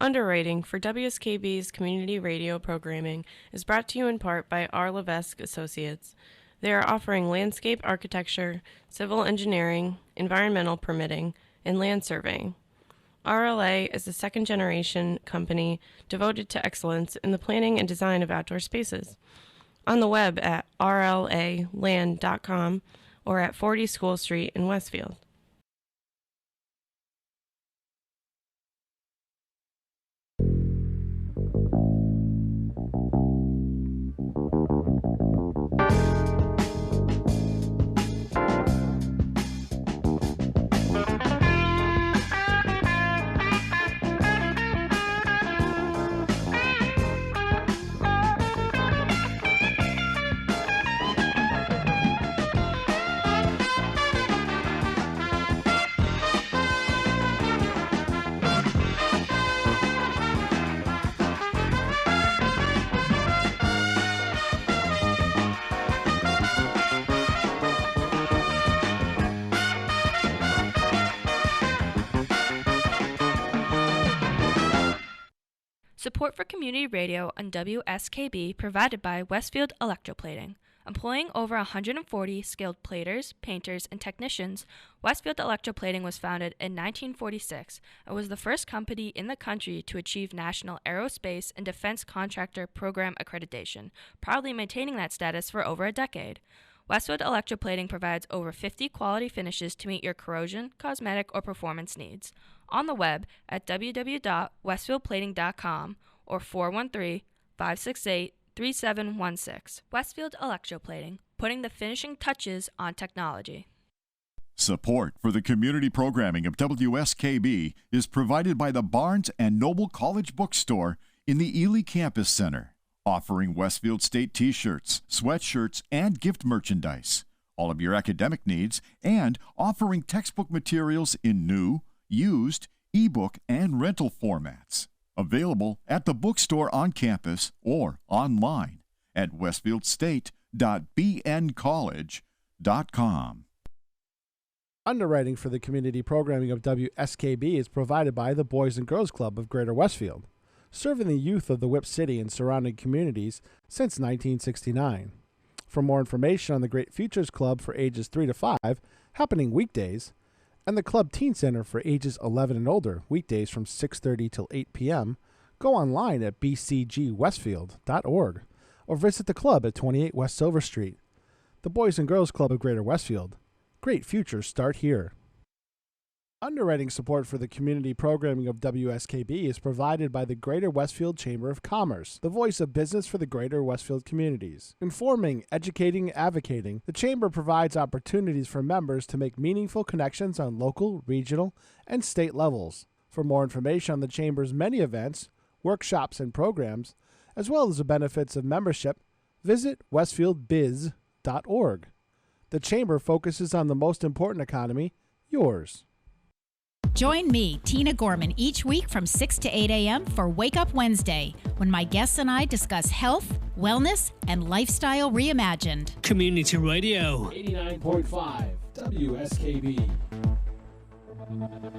Underwriting for WSKB's community radio programming is brought to you in part by R. Levesque Associates. They are offering landscape architecture, civil engineering, environmental permitting, and land surveying. RLA is a second-generation company devoted to excellence in the planning and design of outdoor spaces. On the web at rlaland.com or at 40 School Street in Westfield. Support for community radio on WSKB provided by Westfield Electroplating. Employing over 140 skilled platers, painters, and technicians, Westfield Electroplating was founded in 1946 and was the first company in the country to achieve National Aerospace and Defense Contractor Program accreditation, proudly maintaining that status for over a decade. Westfield Electroplating provides over 50 quality finishes to meet your corrosion, cosmetic, or performance needs. On the web at www.westfieldplating.com or 413-568-3716. Westfield Electroplating, putting the finishing touches on technology. Support for the community programming of WSKB is provided by the Barnes & Noble College Bookstore in the Ely Campus Center, offering Westfield State t-shirts, sweatshirts, and gift merchandise, all of your academic needs, and offering textbook materials in new, used, ebook, and rental formats. Available at the bookstore on campus or online at westfieldState.bncollege.com. Underwriting for the community programming of WSKB is provided by the Boys and Girls Club of Greater Westfield, serving the youth of the Whip City and surrounding communities since 1969. For more information on the Great Futures Club for ages 3 to 5, happening weekdays, and the Club Teen Center for ages 11 and older, weekdays from 6:30 till 8 p.m., go online at bcgwestfield.org or visit the club at 28 West Silver Street. The Boys and Girls Club of Greater Westfield. Great futures start here. Underwriting support for the community programming of WSKB is provided by the Greater Westfield Chamber of Commerce, the voice of business for the Greater Westfield communities. Informing, educating, advocating, the Chamber provides opportunities for members to make meaningful connections on local, regional, and state levels. For more information on the Chamber's many events, workshops, and programs, as well as the benefits of membership, visit westfieldbiz.org. The Chamber focuses on the most important economy, yours. Join me, Tina Gorman, each week from 6 to 8 a.m. for Wake Up Wednesday, when my guests and I discuss health, wellness, and lifestyle reimagined. Community Radio. 89.5 WSKB.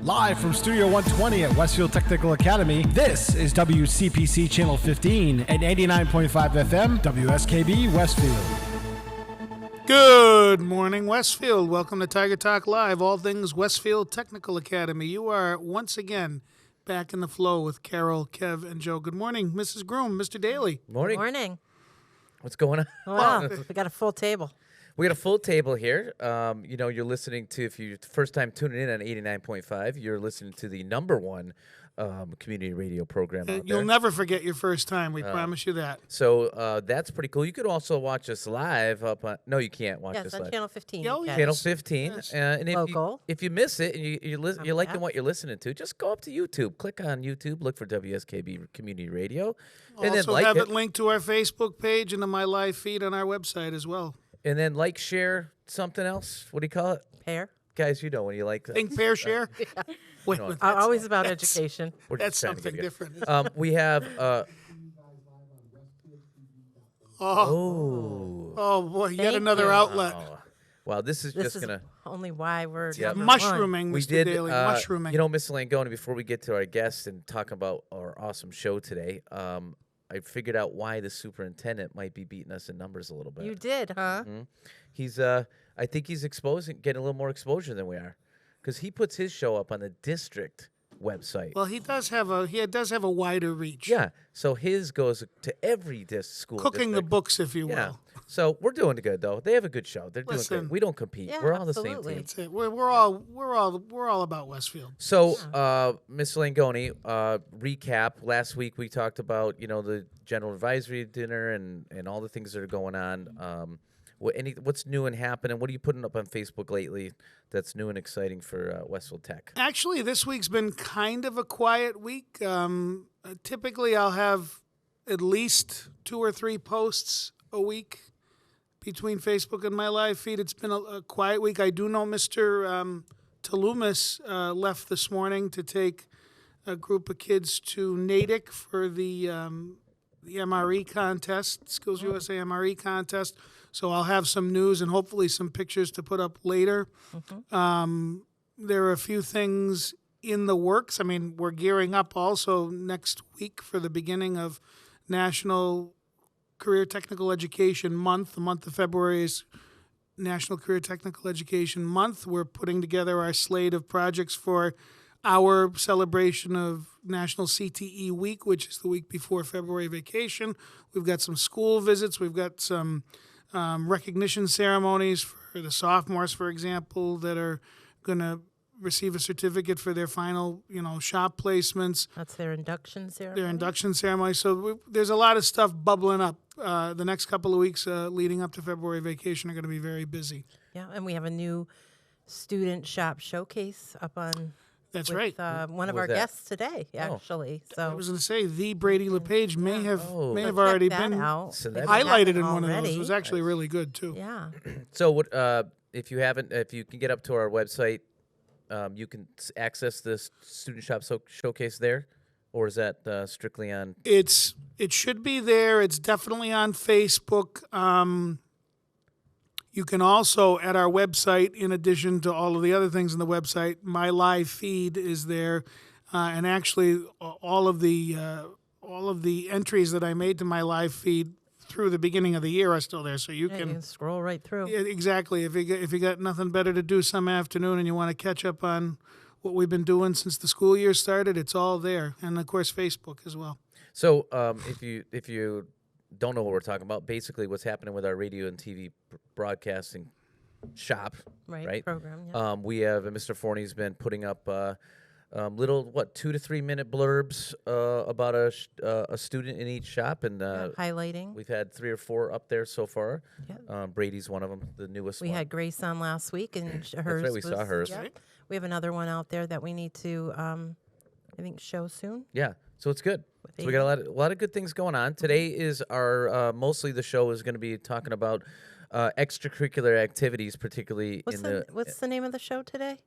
Live from Studio 120 at Westfield Technical Academy, this is WCPC Channel 15 and 89.5 FM WSKB Westfield. Good morning, Westfield. Welcome to Tiger Talk Live, all things Westfield Technical Academy. You are once again back in the flow with Carol, Kev, and Joe. Good morning, Mrs. Groom, Mr. Daly. Morning. Morning. What's going on? Wow, we got a full table. We got a full table here. You're listening to, if you're the first time tuning in on 89.5, you're listening to the number one community radio program out there. You'll never forget your first time. We promise you that. So that's pretty cool. You could also watch us live up on. No, you can't watch us on live. Channel 15. Oh, yes. Channel 15. Yes. And Local. if you miss it and you're liking what you're listening to, just go up to YouTube. Click on YouTube. Look for WSKB Community Radio. And Also then have it linked to our Facebook page and to my live feed on our website as well. And then share, something else. What do you call it? Pair. Guys, you know when you like that. Think, pair, share? Yeah. Wait, No, that's- Always about education. That's trying to something get you. different. We have. Oh, boy, yet another outlet. Wow, this is This just is going to... only why we're Yep. number Mushrooming, We Mr. did, Daly, mushrooming. you know, Miss Langoni, before we get to our guests and talk about our awesome show today, I figured out why the superintendent might be beating us in numbers a little bit. You did, huh? He's, I think he's getting a little more exposure than we are, because he puts his show up on the district website. Well, he does have a wider reach. Yeah, so his goes to every school. Cooking the district. books, if you will. Yeah. So we're doing good though. They have a good show. They're doing Listen. good. We don't compete. Yeah, We're all the absolutely. same team. That's it. We're all about Westfield. So, Ms. Langoni, recap. Last week we talked about the general advisory dinner and all the things that are going on. What's new and happening? What are you putting up on Facebook lately that's new and exciting for Westfield Tech? Actually, this week's been kind of a quiet week. Typically, I'll have at least 2 or 3 posts a week between Facebook and my live feed. It's been a quiet week. I do know Mr. Talumis left this morning to take a group of kids to Natick for the MRE contest, Skills USA MRE contest. So I'll have some news and hopefully some pictures to put up later. There are a few things in the works. I mean, we're gearing up also next week for the beginning of National Career Technical Education Month. The month of February is National Career Technical Education Month. We're putting together our slate of projects for our celebration of National CTE Week, which is the week before February vacation. We've got some school visits. We've got some recognition ceremonies for the sophomores, for example, that are going to receive a certificate for their final, shop placements. That's their induction ceremony. Their induction ceremony. So there's a lot of stuff bubbling up. The next couple of weeks leading up to February vacation are going to be very busy. Yeah, and we have a new student shop showcase up on. That's with, right. One of was our that? guests today, actually. I So was going to say the Brady LePage may have Oh. so already check that been out. So If that- it highlighted hasn't in one of those. already. It was actually really good too. Yeah. So what? If you can get up to our website, you can access this student shop showcase there, or is that strictly on? It should be there. It's definitely on Facebook. You can also, at our website, in addition to all of the other things on the website, my live feed is there, and actually all of the entries that I made to my live feed through the beginning of the year are still there. So you Yeah, can you can scroll right through. Yeah, exactly. If you got nothing better to do some afternoon and you want to catch up on what we've been doing since the school year started, it's all there, and of course Facebook as well. So if you don't know what we're talking about, basically what's happening with our radio and TV broadcasting shop, right? Program. Yeah. We have Mr. Forney's been putting up little 2 to 3 minute blurbs about a student in each shop, and Highlighting. we've had 3 or 4 up there so far. Yep. Brady's one of them, the newest We one. had Grace on last week, and hers. That's right, we saw was- hers. Yep. We have another one out there that we need to, I think, show soon. Yeah, so it's good. With So we got a lot of good things going on. Today is our mostly the show is going to be talking about extracurricular activities, particularly What's the name of the show today?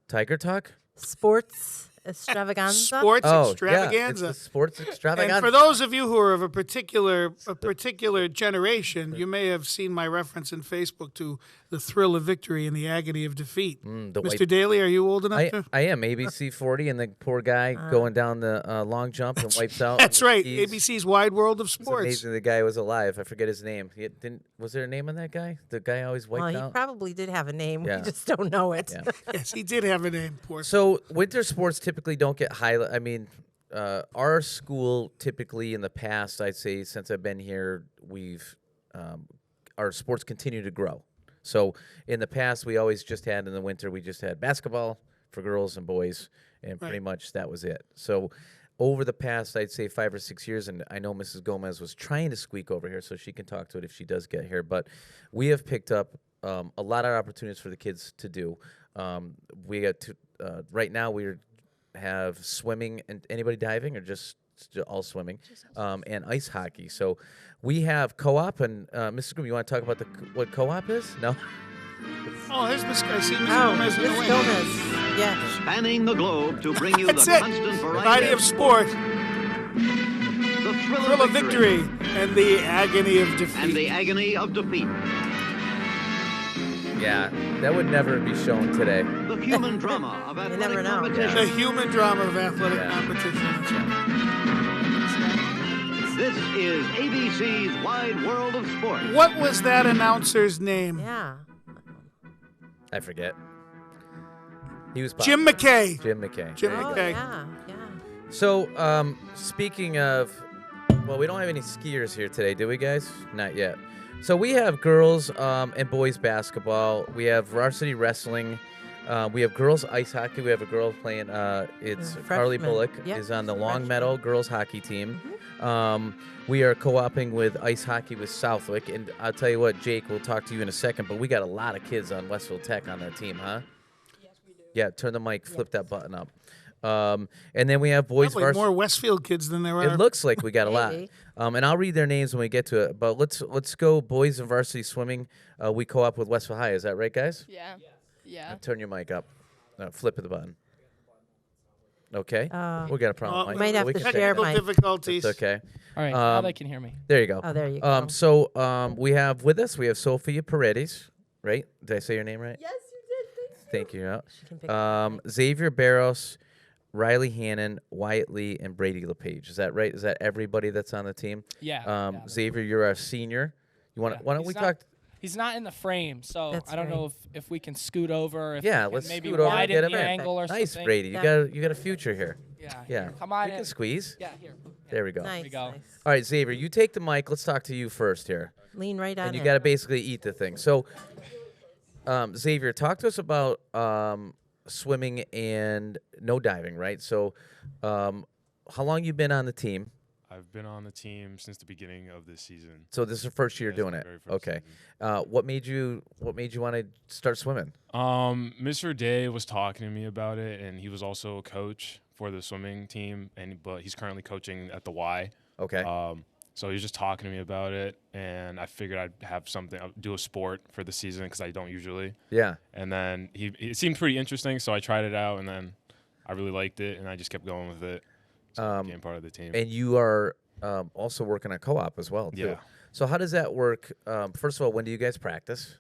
Tiger Talk. Sports Extravaganza. Sports extravaganza. Yeah, it's the sports extravaganza. And for those of you who are of a particular generation, you may have seen my reference in Facebook to the thrill of victory and the agony of defeat. Mr. Daly, are you old enough to? I am ABC 40, and the poor guy going down the long jump and wipes out. That's right. Keys. ABC's Wide World of It's Sports. amazing the guy was alive. I forget his name. Was there a name on that guy? The guy always wiped Well, he out. probably did have a name. Yeah. We just don't know it. Yeah. Yes, he did have a name. Poor. So winter sports typically don't get highlight. I mean, our school typically in the past, I'd say since I've been here, we've our sports continue to grow. So in the past, we always just had in the winter, we just had basketball for girls and boys, and pretty much that was it. So over the past, I'd say 5 or 6 years, and I know Mrs. Gomez was trying to squeak over here, so she can talk to it if she does get here. But we have picked up a lot of opportunities for the kids to do. We got to right now we have swimming, and anybody diving or just all swimming, and ice hockey. So we have co-op, and Mrs. Groom, you want to talk about what co-op is? No. Oh, here's Miss. I see Miss Oh, Gomez in the Miss wing. Gomez. Yes. Spanning the globe to bring you the That's it. constant Variety of sport, the thrill of victory, and the agony of defeat. and the agony of defeat. Yeah, that would never be shown today. The human drama of never athletic know. competition. The human drama of athletic Yeah. competition. That's right. This is ABC's Wide World of Sport. What was that announcer's name? Yeah. I forget. He was Jim popular. McKay. Jim McKay. Jim Oh, McKay. yeah. So, speaking of, well, we don't have any skiers here today, do we, guys? Not yet. So we have girls and boys basketball. We have varsity wrestling. We have girls ice hockey. We have a girl playing. It's Carly Freshman. Bullock Yep, is on the she's a Long freshman. Meadow girls hockey team. We are co-oping with ice hockey with Southwick, and I'll tell you what, Jake, we'll talk to you in a second. But we got a lot of kids on Westfield Tech on that team, huh? Yes, we do. Yeah, turn the mic, flip that button up. And then we have boys Probably more Westfield kids than there are. It looks like we got a lot. Maybe. And I'll read their names when we get to it. But let's go boys and varsity swimming. We co-op with Westfield High. Is that right, guys? Yeah. Yeah. Turn your mic up. Flip the button. Okay. We got a problem. Oh, Mike. might have We to can share fix it. my- difficulties. It's okay. All right. Now they can hear me. There you go. Oh, there you go. So we have with us, we have Sophia Paredes, right? Did I say your name right? Yes, you did. Thank you. She can pick up Xavier Barros, Riley Hannon, Wyatt Lee, and Brady LePage. Is that right? Is that everybody that's on the team? Yeah. Xavier, you're a senior. You want? Yeah. Why don't we talk? He's not in the frame, so That's I don't right. know if we can scoot over. If Yeah, we can let's maybe scoot over and widen get the him in. angle or Nice, something. Brady. Yeah. You got a future here. Yeah. Yeah. Here, come on You in. can squeeze. Yeah. Here. There we go. nice, we go. nice. All right, Xavier, you take the mic. Let's talk to you first here. Lean right on And you in. got to basically eat the thing. So, Xavier, talk to us about swimming and no diving, right? So, how long you been on the team? I've been on the team since the beginning of this season. So this is the first year Yes, doing my it. very first Okay. season. What made you want to start swimming? Mr. Day was talking to me about it, and he was also a coach for the swimming team, but he's currently coaching at the Y. Okay. So he was just talking to me about it, and I figured I'd have something, do a sport for the season because I don't usually. Yeah. And then it seemed pretty interesting, so I tried it out, and then I really liked it, and I just kept going with it. So I became part of the team. And you are also working at co-op as well, too. Yeah. So how does that work? First of all, when do you guys practice?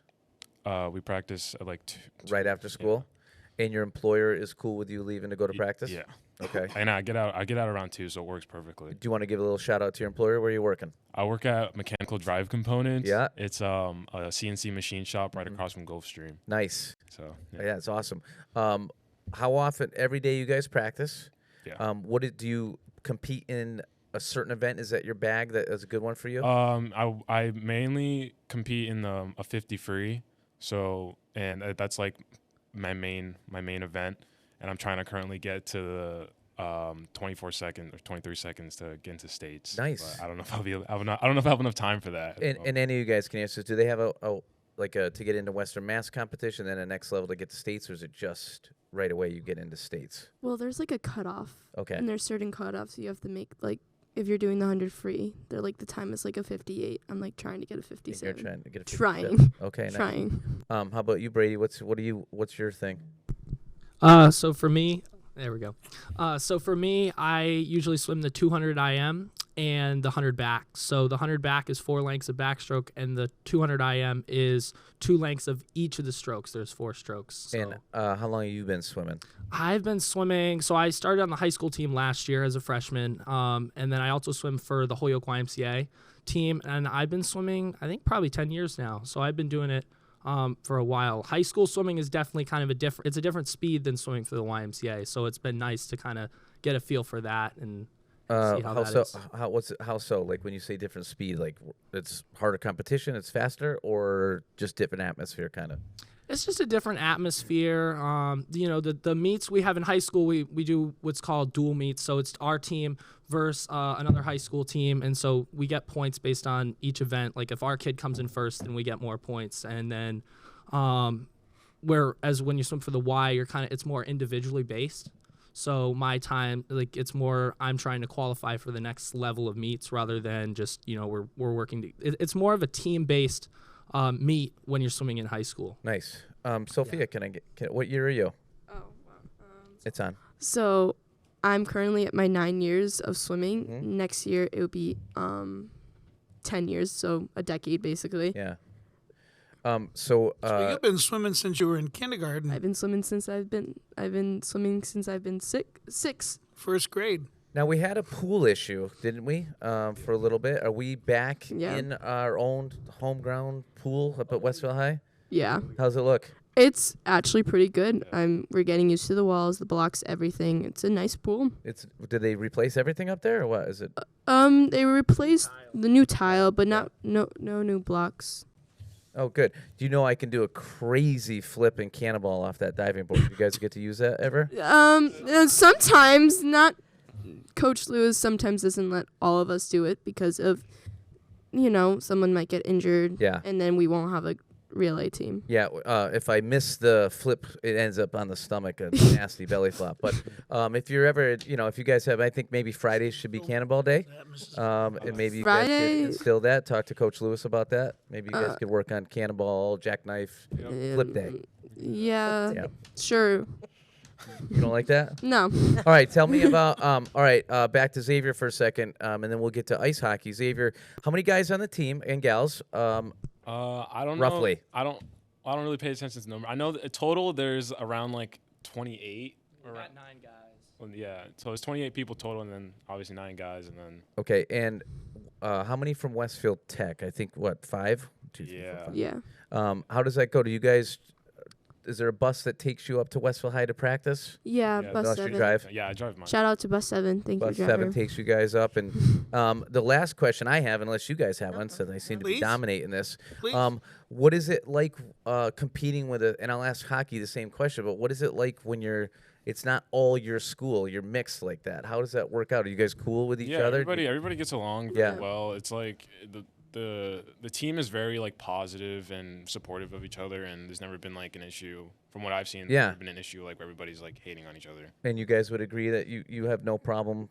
We practice at like Right after school? And your employer is cool with you leaving to go to practice? Yeah. Okay. And I get out around 2, so it works perfectly. Do you want to give a little shout out to your employer? Where are you working? I work at Mechanical Drive Components. Yeah. It's a CNC machine shop right across from Gulfstream. Nice. So Yeah, it's awesome. How often? Every day you guys practice? Yeah. Do you compete in a certain event? Is that your bag that is a good one for you? I mainly compete in a 50 free. So that's like my main event, and I'm trying to currently get to the 24 seconds or 23 seconds to get into states. Nice. But I don't know if I don't know if I have enough time for that. And any of you guys can answer. Do they have a to get into Western Mass competition, then a next level to get to states, or is it just right away you get into states? Well, there's like a cutoff. Okay. And there's certain cutoffs you have to make. Like if you're doing the 100 free, they're like the time is like a 58. I'm like trying to get a 57. You're trying to get a 57. Trying. Okay. Nice. Trying. How about you, Brady? What's your thing? So for me, there we go. So for me, I usually swim the 200 IM and the 100 back. So the 100 back is 4 lengths of backstroke, and the 200 IM is 2 lengths of each of the strokes. There's 4 strokes. So And how long have you been swimming? I've been swimming. So I started on the high school team last year as a freshman, and then I also swim for the Holyoke YMCA team, and I've been swimming, I think, probably 10 years now. So I've been doing it for a while. High school swimming is definitely kind of it's a different speed than swimming for the YMCA. So it's been nice to kind of get a feel for that and see how that is. How so? Like when you say different speed, like it's harder competition, it's faster, or just different atmosphere, kind of? It's just a different atmosphere. The meets we have in high school, we do what's called dual meets. So it's our team versus another high school team. And so we get points based on each event. Like if our kid comes in first, then we get more points. And then whereas when you swim for the Y, it's more individually based. So my time, like it's more, I'm trying to qualify for the next level of meets rather than just, we're working. It's more of a team-based meet when you're swimming in high school. Nice. Sophia, what year are you? Oh, wow. It's on. So I'm currently at my 9 years of swimming. Mm-hmm. Next year it will be 10 years, so a decade basically. Yeah. So you've been swimming since you were in kindergarten. I've been swimming since I've been six. First grade. Now, we had a pool issue, didn't we, for a little bit? Are we back in our own home ground pool up at Westville High? Yeah. How's it look? It's actually pretty good. We're getting used to the walls, the blocks, everything. It's a nice pool. Did they replace everything up there, or what is it? They replaced the new tile, but no new blocks. Oh, good. Do you know I can do a crazy flip and cannonball off that diving board? You guys get to use that ever? Sometimes not. Coach Lewis sometimes doesn't let all of us do it because of, someone might get injured. Yeah. And then we won't have a relay team. Yeah. If I miss the flip, it ends up on the stomach, a nasty belly flop. But if you're ever, if you guys have, I think maybe Fridays should be Cannonball Day. And maybe you guys could instill that. Talk to Coach Lewis about that. Maybe you guys could work on Cannonball, Jackknife, Flip Day. Yeah. Sure. You don't like that? No. All right, tell me about. Back to Xavier for a second, and then we'll get to ice hockey. Xavier, how many guys on the team and gals? I don't roughly. Know. I don't really pay attention to the number. I know that total there's around like 28. We got 9 guys. Well, yeah, so it's 28 people total, and then obviously 9 guys, and then. Okay, and how many from Westfield Tech? I think 5. 2, 3, 4, 5. Yeah. How does that go? Do you guys? Is there a bus that takes you up to Westville High to practice? Yeah, Bus 7. Drive? Yeah, I drive mine. Shout out to Bus 7. Thank Bus you, driver. 7 takes you guys up. And the last question I have, unless you guys have one, since I seem to be dominating this, what is it like competing with and I'll ask hockey the same question, but what is it like when it's not all your school, you're mixed like that? How does that work out? Are you guys cool with each other? Everybody gets along very well. It's like the team is very like positive and supportive of each other, and there's never been like an issue from what I've seen. There's never been an issue like where everybody's like hating on each other. And you guys would agree that you have no problem?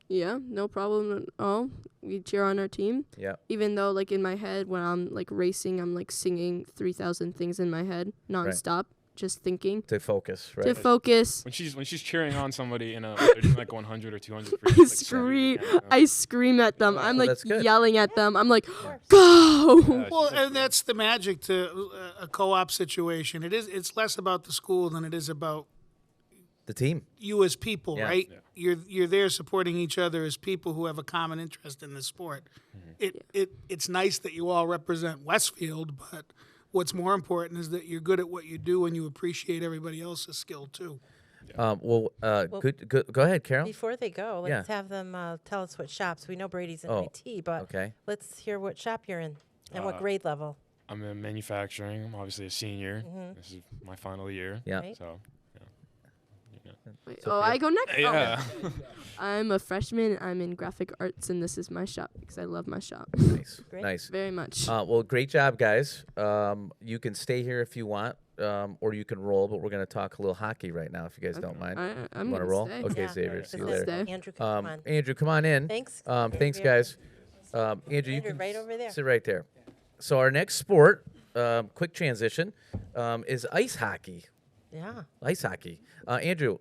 Yeah, no problem at all. We cheer on our team. Yeah. Even though like in my head when I'm like racing, I'm like singing 3,000 things in my head nonstop. Just thinking to focus, right? To focus. When she's cheering on somebody in they're doing like 100 or 200. I scream at them. I'm like yelling at them. I'm like, go! Well, and that's the magic to a co-op situation. It's less about the school than it is about the team. You as people, right? Yeah. You're there supporting each other as people who have a common interest in the sport. Mm-hmm. It's nice that you all represent Westfield, but what's more important is that you're good at what you do and you appreciate everybody else's skill too. Good. Go ahead, Carol. Before they go, let's have them tell us what shops. We know Brady's in IT, but let's hear what shop you're in and what grade level. I'm in manufacturing. I'm obviously a senior. Mm-hmm. This is my final year. Yeah. Right. So. Wait, I go next? Yeah. Oh. I'm a freshman. I'm in graphic arts, and this is my shop because I love my shop. Nice. Great. Nice. Very much. Well, great job, guys. You can stay here if you want, or you can roll, but we're going to talk a little hockey right now if you guys don't mind. I'm want to roll? Stay. Okay, Yeah. Xavier. See you Let's later. stay. Andrew, come on. Andrew, come on in. Thanks. Thanks, guys. Andrew, you can right over there. sit right there. So our next sport, quick transition, is ice hockey. Yeah. Ice hockey. Andrew,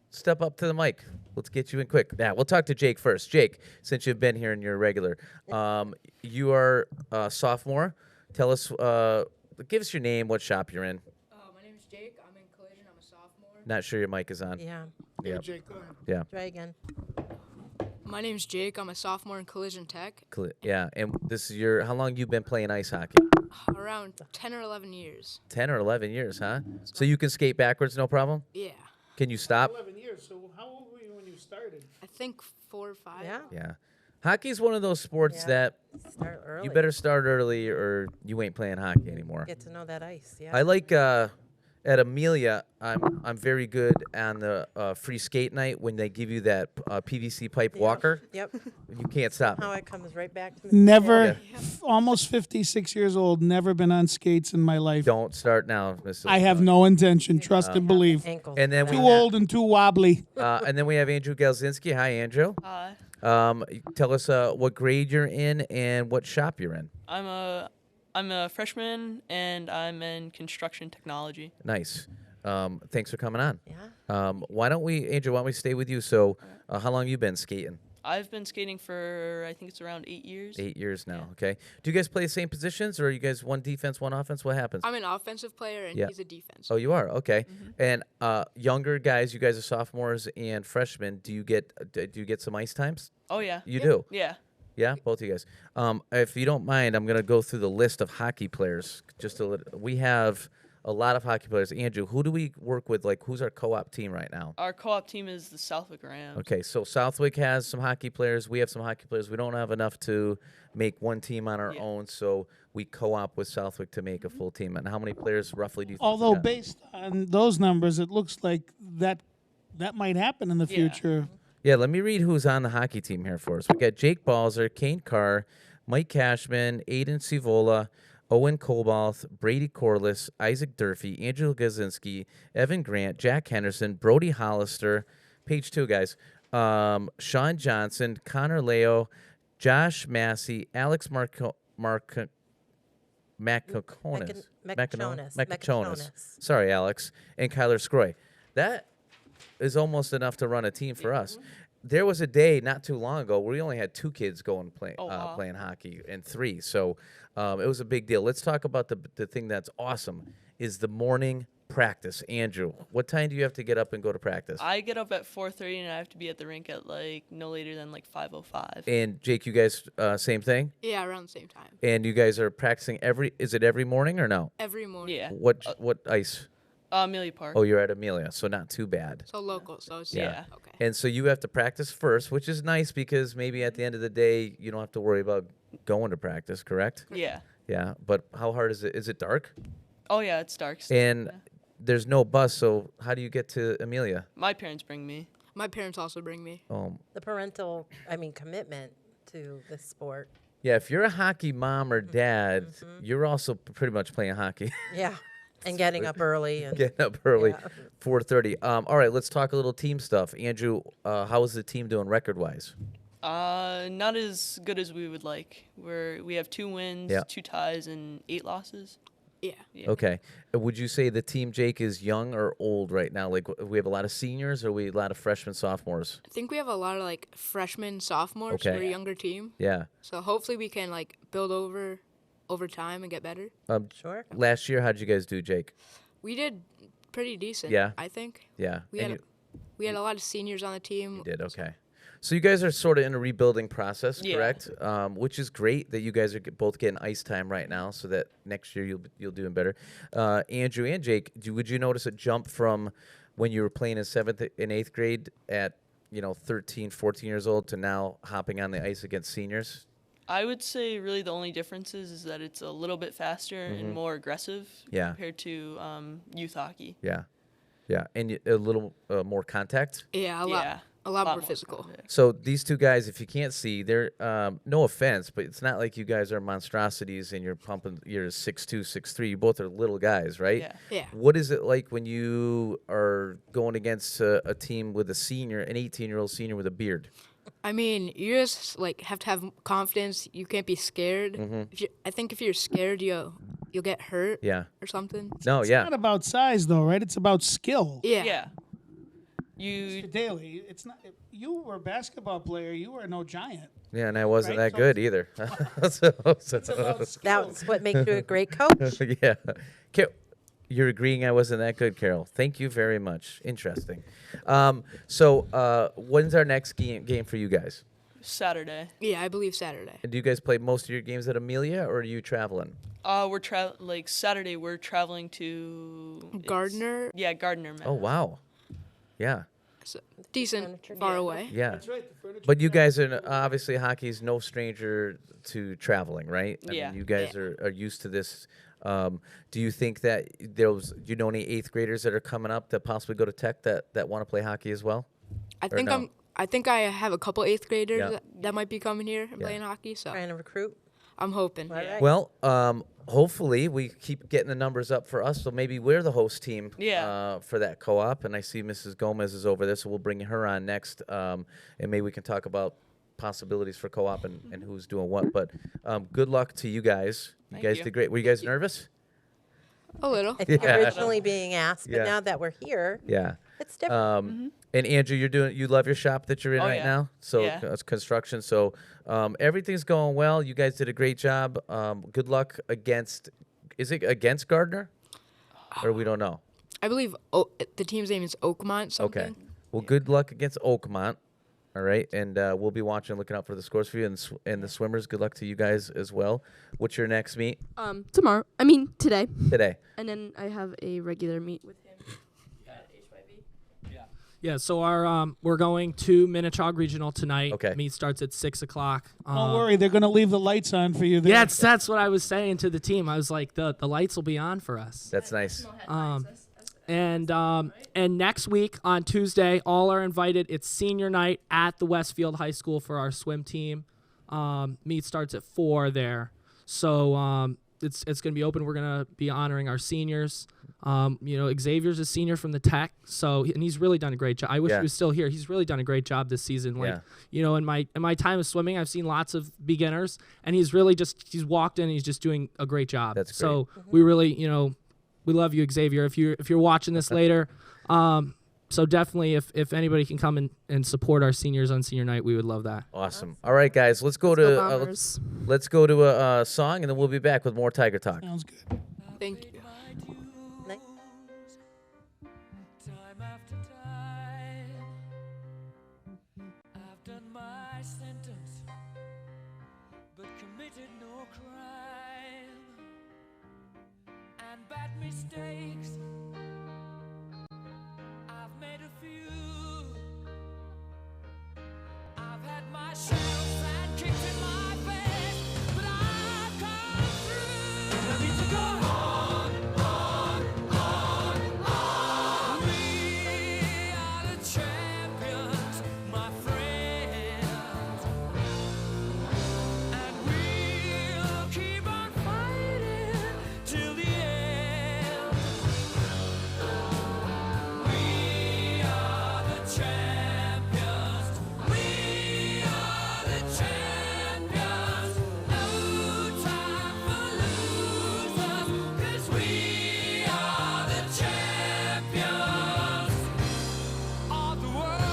step up to the mic. Let's get you in quick. Yeah, we'll talk to Jake first. Jake, since you've been here and you're a regular, you are a sophomore. Tell us, give us your name, what shop you're in. My name is Jake. I'm in Collision. I'm a sophomore. Not sure your mic is on. Yeah. Yeah, Jake, go ahead. Yeah. Try again. My name's Jake. I'm a sophomore in Collision Tech. Yeah, and this is how long you been playing ice hockey? Around 10 or 11 years. 10 or 11 years, huh? So you can skate backwards, no problem? Yeah. Can you stop? 11 years. So how old were you when you started? I think 4 or 5. Yeah. Yeah. Hockey's one of those sports that Start early. you better start early or you ain't playing hockey anymore. Get to know that ice. Yeah. I like at Amelia, I'm very good on the free skate night when they give you that PVC pipe walker. Yep. You can't stop. How it comes right back to me. Never, almost 56 years old, never been on skates in my life. Don't start now, Mr. I have no intention. Trust and believe. And then too old and too wobbly. And then we have Andrew Galzinski. Hi, Andrew. Hi. Tell us what grade you're in and what shop you're in. I'm a freshman and I'm in construction technology. Nice. Thanks for coming on. Yeah. Why don't we, Andrew? Why don't we stay with you? So, how long you been skating? I've been skating for, I think it's around 8 years. 8 years now, okay. Do you guys play the same positions, or are you guys one defense, one offense? What happens? I'm an offensive player, and he's a defense. Oh, you are? Okay. And younger guys, you guys are sophomores and freshmen. Do you get some ice times? Oh, yeah. You do? Yeah. Yeah, both of you guys. If you don't mind, I'm going to go through the list of hockey players. We have a lot of hockey players. Andrew, who do we work with? Like, who's our co-op team right now? Our co-op team is the Southwick Rams. Okay, so Southwick has some hockey players. We have some hockey players. We don't have enough to make one team on our own, so we co-op with Southwick to make a full team. And how many players roughly do you think? Although based on those numbers, it looks like that might happen in the future. Yeah, let me read who's on the hockey team here for us. We got Jake Balzer, Kane Carr, Mike Cashman, Aiden Sivola, Owen Kobolth, Brady Corliss, Isaac Durfee, Andrew Gazinski, Evan Grant, Jack Henderson, Brody Hollister, page 2, guys, Sean Johnson, Connor Leo, Josh Massey, Alex Macachonis. Sorry, Alex, and Kyler Scroy. That is almost enough to run a team for us. There was a day not too long ago where we only had 2 kids going playing hockey and 3. So it was a big deal. Let's talk about the thing that's awesome is the morning practice. Andrew, what time do you have to get up and go to practice? I get up at 4:30 and I have to be at the rink at no later than 5:05. And Jake, you guys same thing? Yeah, around the same time. And you guys are practicing is it every morning or no? Every morning. Yeah. What ice? Amelia Park. Oh, you're at Amelia, so not too bad. So local, so it's yeah. Okay. And so you have to practice first, which is nice because maybe at the end of the day you don't have to worry about going to practice, correct? Yeah. Yeah, but how hard is it? Is it dark? Oh, yeah, it's dark still. And there's no bus, so how do you get to Amelia? My parents bring me. My parents also bring me. The parental, commitment to the sport. Yeah, if you're a hockey mom or dad, you're also pretty much playing hockey. Yeah. And getting up early. And 4:30. All right, let's talk a little team stuff. Andrew, how is the team doing record-wise? Not as good as we would like. We have 2 wins, 2 ties, and 8 losses. Yeah. Okay. Would you say the team, Jake, is young or old right now? Like, we have a lot of seniors or we a lot of freshmen, sophomores? I think we have a lot of freshmen, sophomores. Okay. We're a younger team. Yeah. So hopefully we can build over time and get better. Sure. Last year, how'd you guys do, Jake? We did pretty decent. Yeah. I think. Yeah. We had a lot of seniors on the team. You did, okay. So you guys are sort of in a rebuilding process, correct? Which is great that you guys are both getting ice time right now, so that next year you'll do better. Andrew and Jake, would you notice a jump from when you were playing in 7th and 8th grade at 13, 14 years old to now hopping on the ice against seniors? I would say really the only difference is that it's a little bit faster and more aggressive compared to youth hockey. Yeah, yeah, and a little more contact. Yeah, a lot more physical. So these 2 guys, if you can't see, they're no offense, but it's not like you guys are monstrosities and you're 6'2", 6'3". You both are little guys, right? Yeah. What is it like when you are going against a team with an 18-year-old senior with a beard? You just have to have confidence. You can't be scared. I think if you're scared, you'll get hurt. Or something. No, it's not about size though, right? It's about skill. Yeah. Mr. Daly, it's not. You were a basketball player. You were no giant. Yeah, and I wasn't that good either. That's what makes you a great coach. Yeah. You're agreeing I wasn't that good, Carol. Thank you very much. Interesting. So when's our next game for you guys? Saturday. Yeah, I believe Saturday. And do you guys play most of your games at Amelia, or are you traveling? We're Saturday. We're traveling to Gardner. Yeah, Gardner. Oh wow. Yeah. So decent, far away. Yeah. That's right. But you guys are obviously hockey's no stranger to traveling, right? I mean, you guys are used to this. Do you think that do you know any 8th graders that are coming up that possibly go to Tech that want to play hockey as well? I think I have a couple 8th graders that might be coming here and playing hockey. So trying to recruit. I'm hoping. Right. Well, hopefully we keep getting the numbers up for us, so maybe we're the host team for that co-op. And I see Mrs. Gomez is over there, so we'll bring her on next, and maybe we can talk about possibilities for co-op and who's doing what. But good luck to you guys. You guys did great. Were you guys nervous? A little. I think originally being asked, but now that we're here. Yeah. It's different. And Andrew, you love your shop that you're in right now. So it's construction. So everything's going well. You guys did a great job. Good luck against. Is it against Gardner, or we don't know? I believe the team's name is Oakmont something. Okay. Well, good luck against Oakmont. All right, and we'll be watching, looking out for the scores for you, and the swimmers. Good luck to you guys as well. What's your next meet? Tomorrow. I mean today. Today. And then I have a regular meet with him. Yeah, so we're going to Minnetonka Regional tonight. Okay. Meet starts at 6 o'clock. Don't worry, they're going to leave the lights on for you there. Yeah, that's what I was saying to the team. I was like, the lights will be on for us. That's nice. And next week on Tuesday, all are invited. It's senior night at the Westfield High School for our swim team. Meet starts at 4 there. So it's going to be open. We're going to be honoring our seniors. Xavier's a senior from the Tech, and he's really done a great job. I wish he was still here. He's really done a great job this season. In my time of swimming, I've seen lots of beginners, and he's really he's walked in and he's just doing a great job. That's great. So we really, we love you, Xavier. If you're watching this later, so definitely if anybody can come and support our seniors on senior night, we would love that. Awesome. All right, guys, let's go to a song, and then we'll be back with more Tiger Talk. Sounds good. Thank you. Time after time, I've done my sentence, but committed no crime, and bad mistakes. I've made a few. I've had my shadows and kicked in my face, but I've come through. And I need to go on, on, on, on. We are the champions, my friends, and we'll keep on fighting till the end. We are the champions. We are the champions. No time for losers, 'cause we are the champions of the world.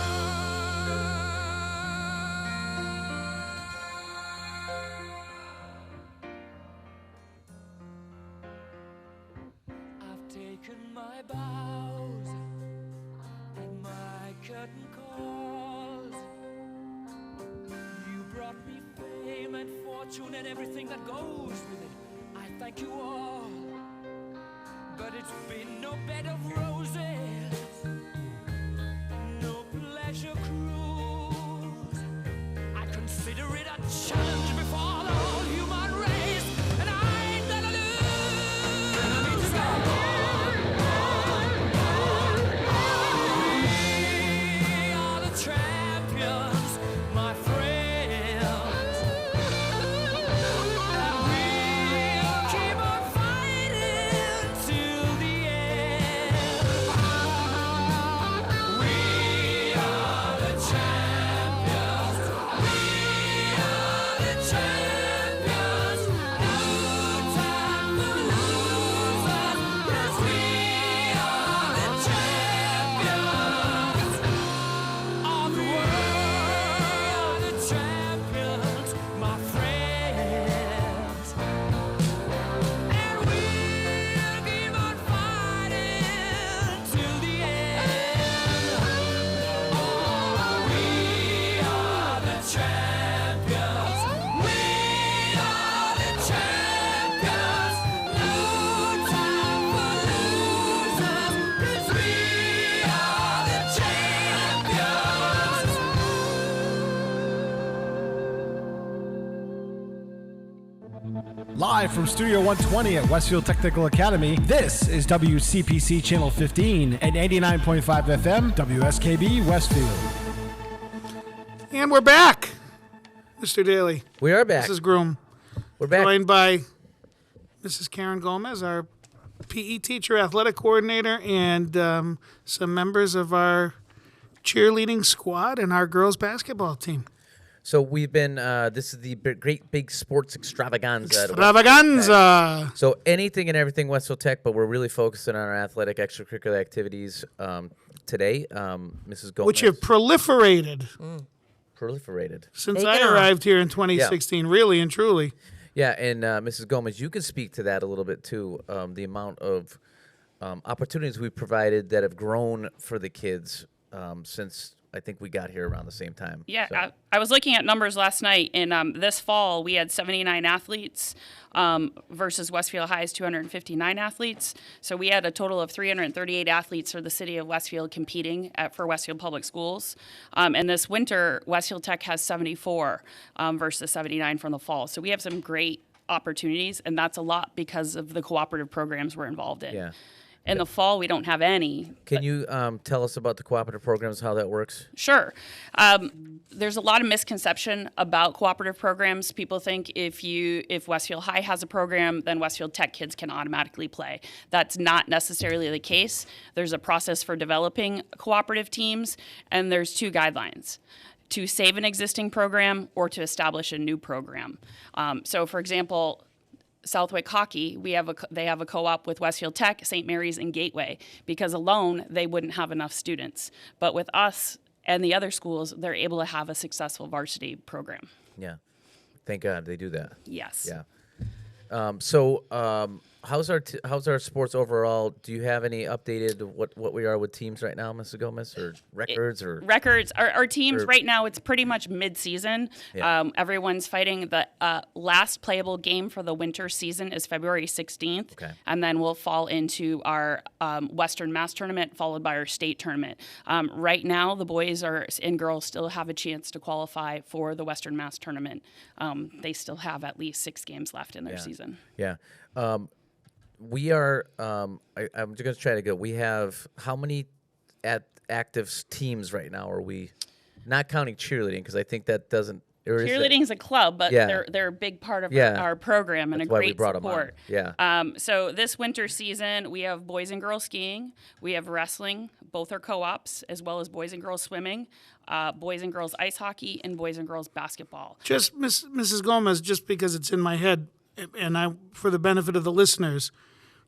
I've taken my bows and my curtain calls. You brought me fame and fortune and everything that goes with it. I thank you all, but it's been no bed of roses, no pleasure cruise. I consider it a challenge before the whole human race, and I ain't gonna lose. And I need to go on, on, on. We are the champions, my friends, and we'll keep on fighting till the end. We are the champions. We are the champions. No time for losers, 'cause we are the champions of the world. The champions, my friends, and we'll keep on fighting till the end. Oh, we are the champions. We are the champions. No time for losers, 'cause we are the champions. Live from Studio 120 at Westfield Technical Academy, this is WCPC Channel 15 at 89.5 FM, WSKB Westfield. And we're back, Mr. Daly. We are back. Mrs. Groom. We're back. Joined by Mrs. Karen Gomez, our PE teacher, athletic coordinator, and some members of our cheerleading squad and our girls basketball team. So we've been, this is the great big sports extravaganza. Extravaganza! So anything and everything Westfield Tech, but we're really focusing on our athletic extracurricular activities today. Mrs. Gomez. Which have proliferated. Proliferated. Since I arrived here in 2016, really and truly. Yeah, and Mrs. Gomez, you can speak to that a little bit too. The amount of opportunities we've provided that have grown for the kids since I think we got here around the same time. Yeah, so. I was looking at numbers last night, and this fall we had 79 athletes versus Westfield High's 259 athletes. So we had a total of 338 athletes for the city of Westfield competing for Westfield Public Schools. And this winter, Westfield Tech has 74 versus 79 from the fall. So we have some great opportunities, and that's a lot because of the cooperative programs we're involved in. Yeah. In the fall, we don't have any. Can you tell us about the cooperative programs, how that works? Sure. There's a lot of misconception about cooperative programs. People think if Westfield High has a program, then Westfield Tech kids can automatically play. That's not necessarily the case. There's a process for developing cooperative teams, and there's 2 guidelines: to save an existing program or to establish a new program. So, for example, Southwick Hockey, they have a co-op with Westfield Tech, St. Mary's, and Gateway, because alone they wouldn't have enough students. But with us and the other schools, they're able to have a successful varsity program. Yeah. Thank God they do that. Yes. Yeah. How's our sports overall? Do you have any updated what we are with teams right now, Mrs. Gomez, or records or records? Our teams right now, it's pretty much mid-season. Yeah. Everyone's fighting. The last playable game for the winter season is February 16th, and then we'll fall into our Western Mass tournament, followed by our state tournament. Right now, the boys and girls still have a chance to qualify for the Western Mass tournament. They still have at least 6 games left in their season. Yeah. We are, I'm just going to try to go. We have how many active teams right now are we, not counting cheerleading, because I think that doesn't. Cheerleading is a club, but they're a big part of our program and That's a why great we brought support. Them on. Yeah. So this winter season, we have boys and girls skiing, we have wrestling, both are co-ops, as well as boys and girls swimming, boys and girls ice hockey, and boys and girls basketball. Just Mrs. Gomez, just because it's in my head, and for the benefit of the listeners.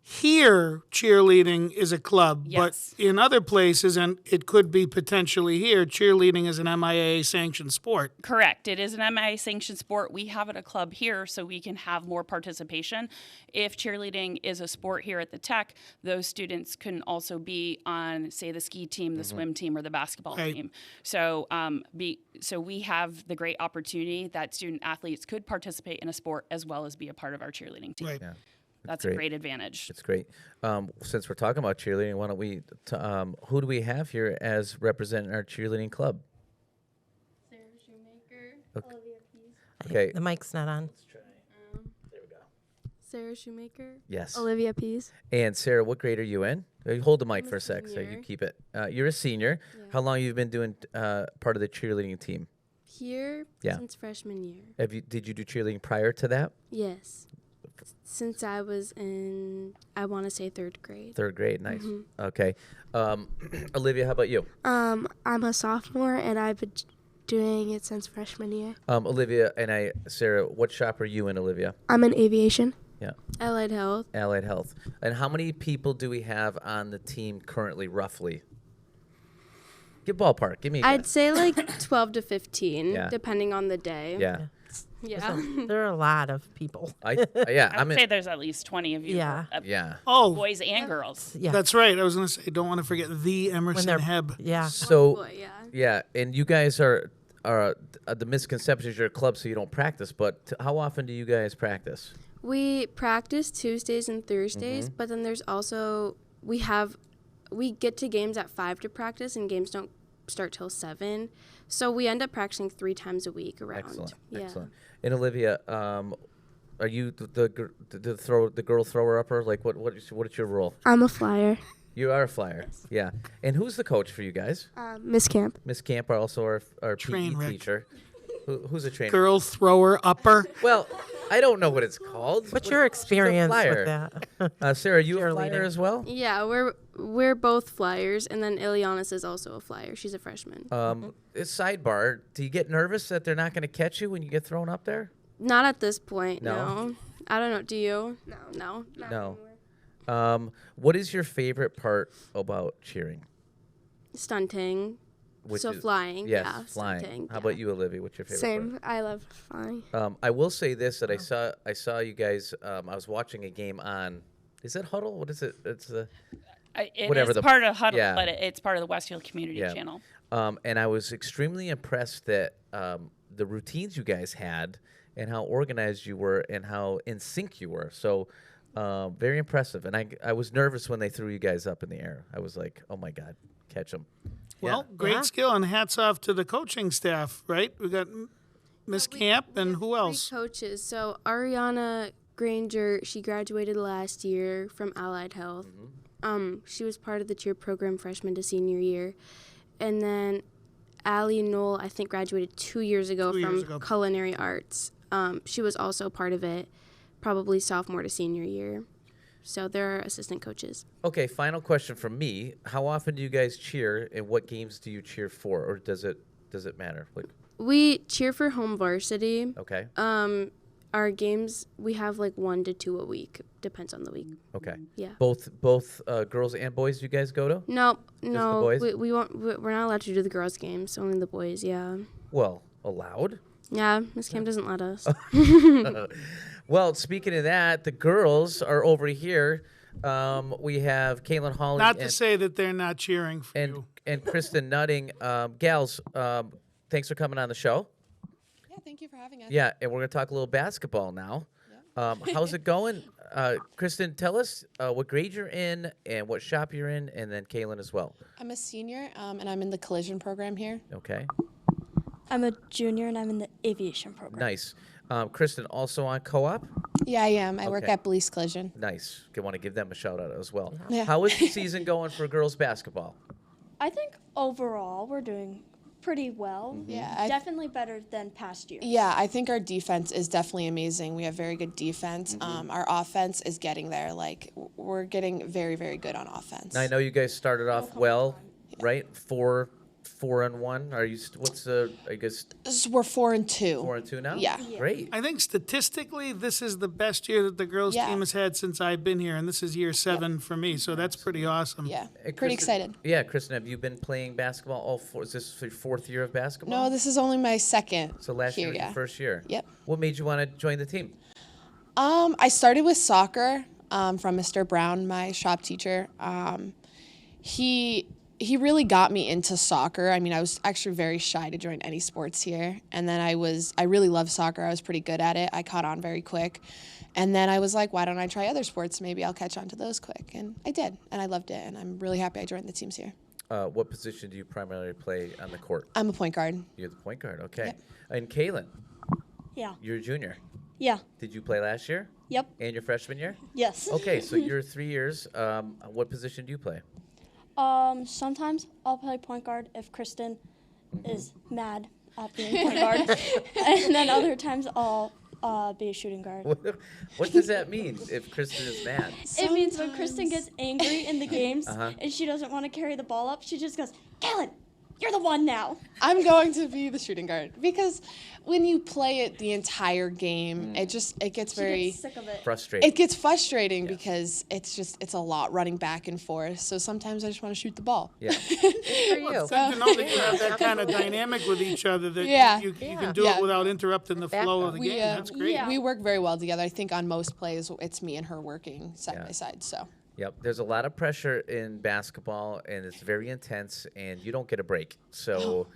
Here, cheerleading is a club, but in other places, and it could be potentially here, cheerleading is an MIAA-sanctioned sport. Correct. It is an MIAA-sanctioned sport. We have it a club here so we can have more participation. If cheerleading is a sport here at the Tech, those students can also be on, say, the ski team, the swim team, or the basketball team. So, so we have the great opportunity that student athletes could participate in a sport as well as be a part of our cheerleading team. Right. Yeah. That's a great advantage. It's great. Since we're talking about cheerleading, why don't we, who do we have here as representing our cheerleading club? Sarah Shoemaker, Olivia Pease. Okay. The mic's not on. Let's try. There we go. Sarah Shoemaker. Yes. Olivia Pease. And Sarah, what grade are you in? Hold the mic for a sec so you keep it. You're a senior. Yeah. How long have you been doing part of the cheerleading team? Here since freshman year. Did you do cheerleading prior to that? Yes. Since I was in, I want to say 3rd grade. 3rd grade, nice. Okay. Olivia, how about you? I'm a sophomore, and I've been doing it since freshman year. Olivia and Sarah, what shop are you in, Olivia? I'm in aviation. Yeah. Allied Health. Allied Health. And how many people do we have on the team currently, roughly? Give ballpark. Give me. I'd say like 12 to 15, depending on the day. Yeah. Yeah. There are a lot of people. I would say there's at least 20 of you. Yeah. Boys and girls. Yeah. That's right. I was going to say, don't want to forget the Emerson Heb. Yeah. So, and you guys are the misconception is you're a club, so you don't practice. But how often do you guys practice? We practice Tuesdays and Thursdays, but then there's also we get to games at 5 to practice, and games don't start till 7. So we end up practicing 3 times a week around. Excellent. Yeah. Excellent. And Olivia, are you the girl thrower upper? Like what is your role? I'm a flyer. You are a flyer. Yes. Yeah. And who's the coach for you guys? Miss Camp. Miss Camp are also our PE teacher. Who's a trainer? Girl thrower upper. Well, I don't know what it's called. What's your experience with that? Sarah, you a flyer as well? Yeah, we're both flyers, and then Ileanis is also a flyer. She's a freshman. Sidebar: do you get nervous that they're not going to catch you when you get thrown up there? Not at this point. No. No. I don't know. Do you? No. No. What is your favorite part about cheering? Stunting. Flying. Yes, yeah, flying. Stunting. How about you, Olivia? What's your favorite Same. I love flying. part? I will say this, that I saw you guys. I was watching a game on. Is it Huddle? What is it? It's the. It's part of Huddle, but it's part of the Westfield Community Channel. And I was extremely impressed that the routines you guys had and how organized you were and how in sync you were. So very impressive. And I was nervous when they threw you guys up in the air. I was like, oh, my God, catch them. Well, great skill, and hats off to the coaching staff, right? We got Miss Camp, and who else? 3 coaches. So Ariana Granger, she graduated last year from Allied Health. She was part of the cheer program freshman to senior year. And then Allie Knoll, I think, graduated 2 years ago from Culinary Arts. She was also part of it, probably sophomore to senior year. So they're assistant coaches. Okay, final question from me. How often do you guys cheer, and what games do you cheer for, or does it matter? We cheer for home varsity. Okay. Our games, we have 1 to 2 a week. Depends on the week. Okay. Yeah. Both girls and boys you guys go to? No. The boys? We won't. We're not allowed to do the girls' games. Only the boys. Yeah. Well, allowed? Yeah. Miss Kim doesn't let us. Well, speaking of that, the girls are over here. We have Caitlin Hawley. Not to say that they're not cheering for you. And Kristen Nutting. Gals, thanks for coming on the show. Yeah, thank you for having us. Yeah, and we're going to talk a little basketball now. How's it going? Kristen, tell us what grade you're in and what shop you're in, and then Caitlin as well. I'm a senior, and I'm in the collision program here. Okay. I'm a junior, and I'm in the aviation program. Nice. Kristen, also on co-op? Yeah, I am. I work at Police Collision. Nice. I want to give them a shout-out as well. Yeah. How is the season going for girls basketball? I think overall we're doing pretty well. Yeah, definitely better than past years. Yeah, I think our defense is definitely amazing. We have very good defense. Our offense is getting there. We're getting very, very good on offense. Now, I know you guys started off well, right? 4-1. Are you? What's the? I guess we're 4-2. 4-2 now. Yeah. Great. I think statistically, this is the best year that the girls team has had since I've been here, and this is year 7 for me. So that's pretty awesome. Yeah. Hey, pretty excited. Yeah, Kristen, have you been playing basketball all 4? Is this your 4th year of basketball? No, this is only my second. So last year was your first year. Yep. What made you want to join the team? I started with soccer from Mr. Brown, my shop teacher. He really got me into soccer. I mean, I was actually very shy to join any sports here. And then I really loved soccer. I was pretty good at it. I caught on very quick. And then I was like, why don't I try other sports? Maybe I'll catch on to those quick. And I did. And I loved it. And I'm really happy I joined the teams here. What position do you primarily play on the court? I'm a point guard. You're the point guard. Okay. Yep. And Kaylin? Yeah. You're a junior. Yeah. Did you play last year? Yep. And your freshman year? Yes. Okay, so you're 3 years. What position do you play? Sometimes I'll play point guard if Kristen is mad at being point guard, and then other times I'll be a shooting guard. What does that mean if Kristen is mad? It means when Kristen gets angry in the games and she doesn't want to carry the ball up, she just goes, "Kaylin, you're the one now." I'm going to be the shooting guard because when you play it the entire game, it gets very sick of it. Frustrating. It gets frustrating because it's a lot running back and forth. So sometimes I just want to shoot the ball. Yeah. For you. It's good to know that you have that kind of dynamic with each other that you can do it without interrupting the flow of the game. That's great. We work very well together. I think on most plays, it's me and her working side by side. So. Yep, there's a lot of pressure in basketball, and it's very intense, and you don't get a break. So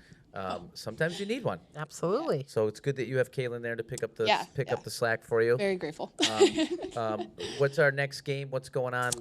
sometimes you need one. Absolutely. So it's good that you have Kaylin there to pick up the slack for you. Very grateful. What's our next game? What's going on?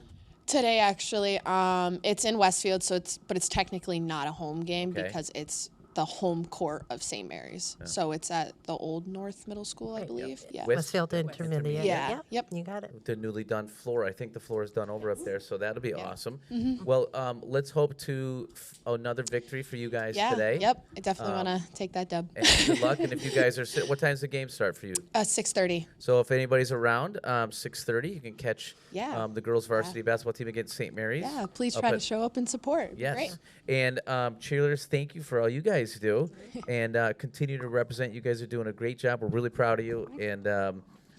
Today, actually, it's in Westfield, but it's technically not a home game because it's the home court of St. Mary's. Yeah. So it's at the Old North Middle School, I believe. Yeah. Westfield Intermediate. Yeah. Yep. You got it. The newly done floor. I think the floor is done over up there, so that'll be awesome. Mhm. Well, let's hope to another victory for you guys Yeah. today. Yep. I definitely want to take that dub. And good luck. And if you guys are, what time's the game start for you? 6:30. So if anybody's around, 6:30, you can catch Yeah. the girls' varsity basketball team against St. Mary's. Yeah. Please up try to at- show up and support. Yes. Great. And cheerleaders, thank you for all you guys do, and continue to represent. You guys are doing a great job. We're really proud of you.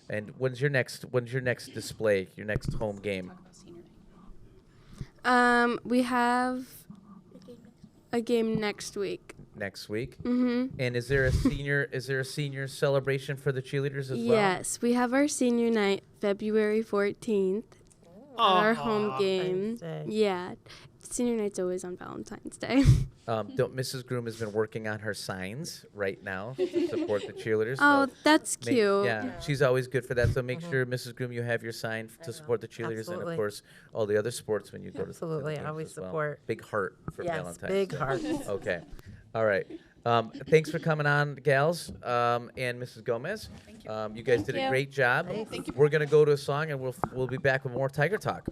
And when's your next display? Your next home game? We have a game next week. Next week. Mhm. And is there a senior celebration for the cheerleaders as well? Yes, we have our senior night February 14th at our home game. Yeah, senior night's always on Valentine's Day. Mrs. Groom has been working on her signs right now to support the cheerleaders. Oh, that's make- cute. Yeah, she's always good for that. So make sure, Mrs. Groom, you have your sign to support the cheerleaders, Absolutely. and of course all the other sports when you go to the Absolutely, games always as well. support. Big heart for Yes, Valentine's big Day. heart. Okay, all right. Thanks for coming on, gals, and Mrs. Gomez. Thank you. You guys did a you. great job. Thank you. We're gonna go to a song, and we'll be back with more Tiger Talk.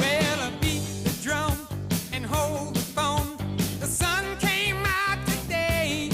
Well, I beat the drum and hold the phone. The sun came out today.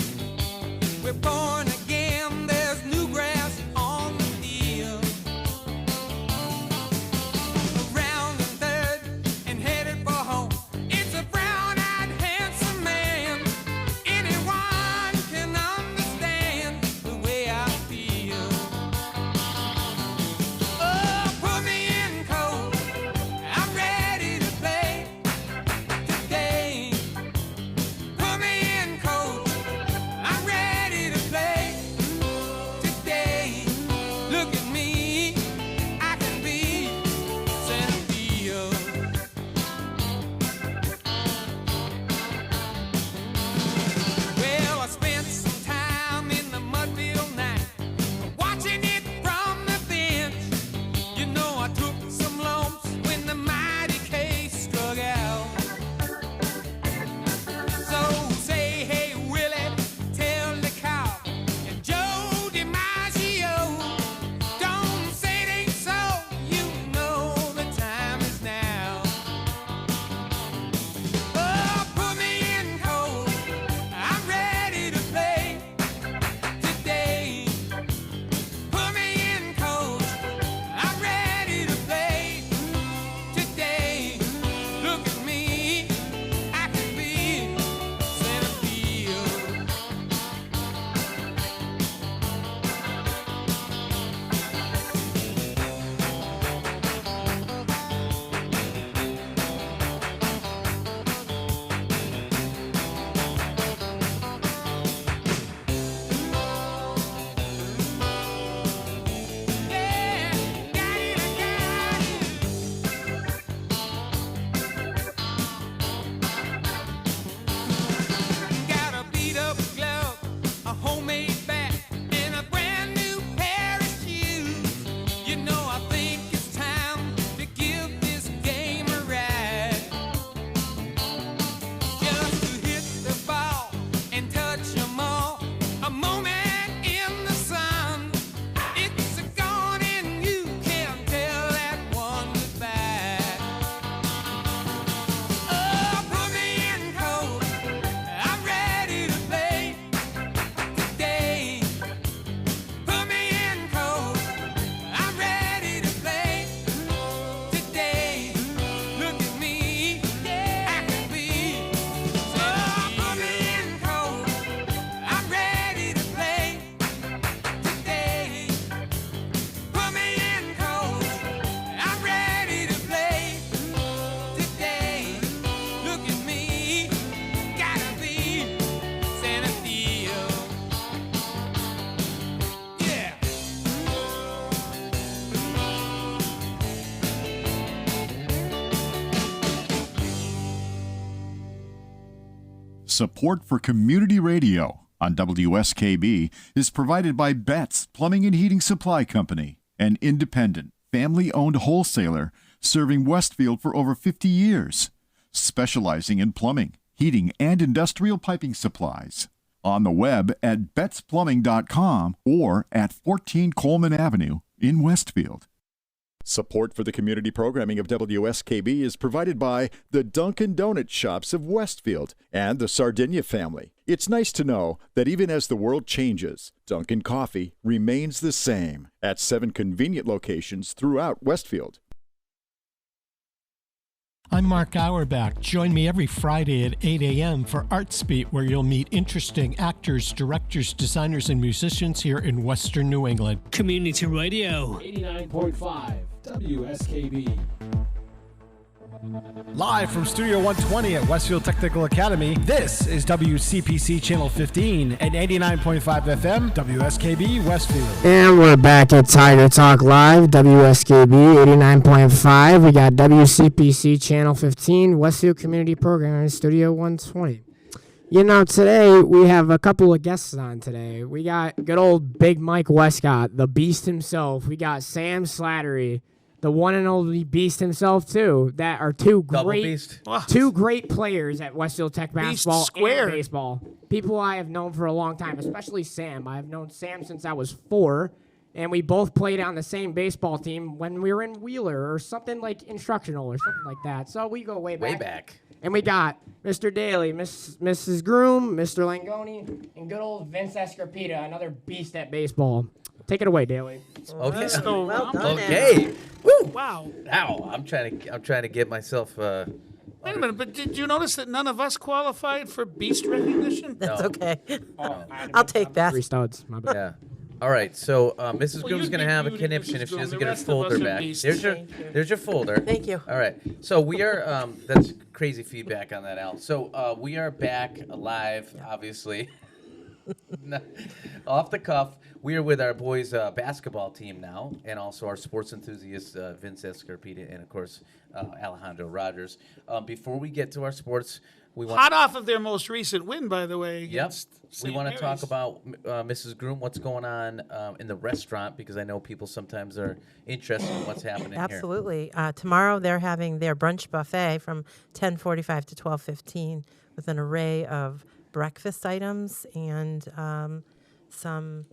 Support for community radio on WSKB is provided by Betts Plumbing and Heating Supply Company, an independent, family-owned wholesaler serving Westfield for over 50 years, specializing in plumbing, heating, and industrial piping supplies. On the web at bettsplumbing.com or at 14 Coleman Avenue in Westfield. Support for the community programming of WSKB is provided by the Dunkin' Donut Shops of Westfield and the Sardinia family. It's nice to know that even as the world changes, Dunkin' Coffee remains the same at 7 convenient locations throughout Westfield. I'm Mark Auerbach. Join me every Friday at 8 a.m. for Arts Beat, where you'll meet interesting actors, directors, designers, and musicians here in Western New England. Community Radio. 89.5 WSKB. Live from Studio 120 at Westfield Technical Academy, this is WCPC Channel 15 and 89.5 FM, WSKB Westfield. And we're back at Tiger Talk Live, WSKB 89.5. We got WCPC Channel 15, Westfield Community Program in Studio 120. You know, today we have a couple of guests on today. We got good old Big Mike Westcott, the beast himself. We got Sam Slattery, the one and only beast himself, too. That are two great players at Westfield Tech basketball and baseball. People I have known for a long time, especially Sam. I've known Sam since I was 4, and we both played on the same baseball team when we were in Wheeler or something like instructional or something like that. So we go way back. Way back. And we got Mr. Daly, Mrs. Groom, Mr. Langoni, and good old Vince Escarpita, another beast at baseball. Take it away, Daly. Okay. Well done, Okay. Woo. Wow. Now I'm trying to get myself. Wait a minute, but did you notice that none of us qualified for beast recognition? That's okay. I'll take that. 3 studs. My bad. Yeah. All right. So Mrs. Groom's going to have a conniption if she doesn't get her folder back. There's your folder. Thank you. All right. So we are. That's crazy feedback on that, Al. So we are back live, obviously. Off the cuff. We are with our boys' basketball team now, and also our sports enthusiast, Vince Escarpita, and, of course, Alejandro Rogers. Before we get to our sports, we want... Hot off of their most recent win, by the way, against St. We want to Mary's. talk about, Mrs. Groom, what's going on in the restaurant, because I know people sometimes are interested in what's happening here. Absolutely. Tomorrow they're having their brunch buffet from 10:45 to 12:15 with an array of breakfast items and some,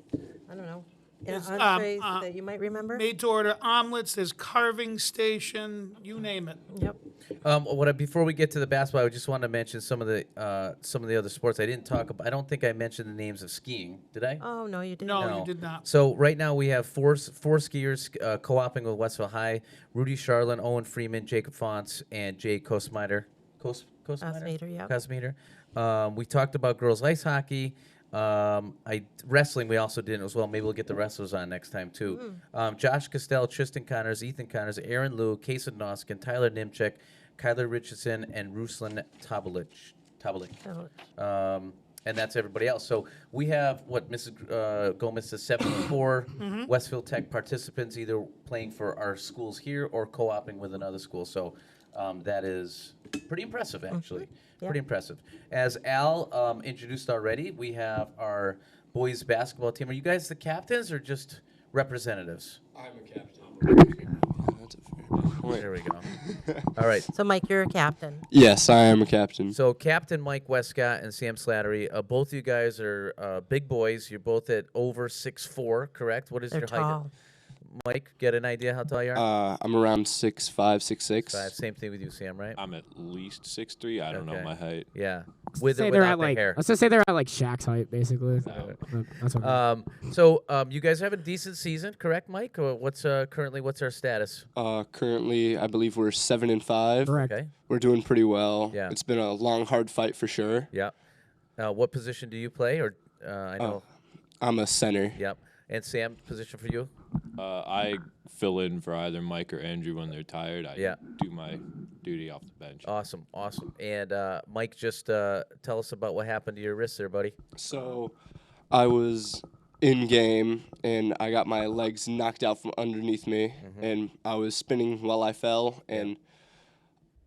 I don't know, entrees that you might remember. Made-to-order omelets. There's carving station. You name it. Yep. Before we get to the basketball, I just wanted to mention some of the other sports I didn't talk about. I don't think I mentioned the names of skiing. Did I? Oh, no, you didn't. No, you did not. So right now we have four skiers co-oping with Westfield High: Rudy Charlin, Owen Freeman, Jacob Fonts, and Jay Kosmeter. Kosmeter, yeah. Kosmeter. We talked about girls ice hockey. Wrestling we also did as well. Maybe we'll get the wrestlers on next time too. Josh Costell, Tristan Connors, Ethan Connors, Aaron Liu, Kason Noskin, Tyler Nimchek, Kyler Richardson, and Ruslan Tabelich. And that's everybody else. So we have Mrs. Gomez says 74 Westfield Tech participants either playing for our schools here or co-oping with another school. So that is pretty impressive, actually. Yep. Pretty impressive. As Al introduced already, we have our boys basketball team. Are you guys the captains or just representatives? I'm a captain. That's a fair point. There we go. All right. So, Mike, you're a captain. Yes, I am a captain. So, Captain Mike Westcott and Sam Slattery, both of you guys are big boys. You're both at over 6'4", correct? What is They're your tall. height? Mike, get an idea how tall you are? I'm around 6'5", 6'6". Same thing with you, Sam, right? I'm at least 6'3". I don't know my height. Yeah. Let's say they're at like Shaq's height, basically. That's what So you guys have a decent season, correct, Mike? Or what's our status? Currently, I believe we're 7-5. Correct. Okay. We're doing pretty well. Yeah. It's been a long, hard fight for sure. Yeah. What position do you play? Or I know. I'm a center. Yep. And Sam, position for you? I fill in for either Mike or Andrew when they're tired. I do my duty off the bench. Awesome. And Mike, just tell us about what happened to your wrist there, buddy. So I was in game, and I got my legs knocked out from underneath me, and I was spinning while I fell, and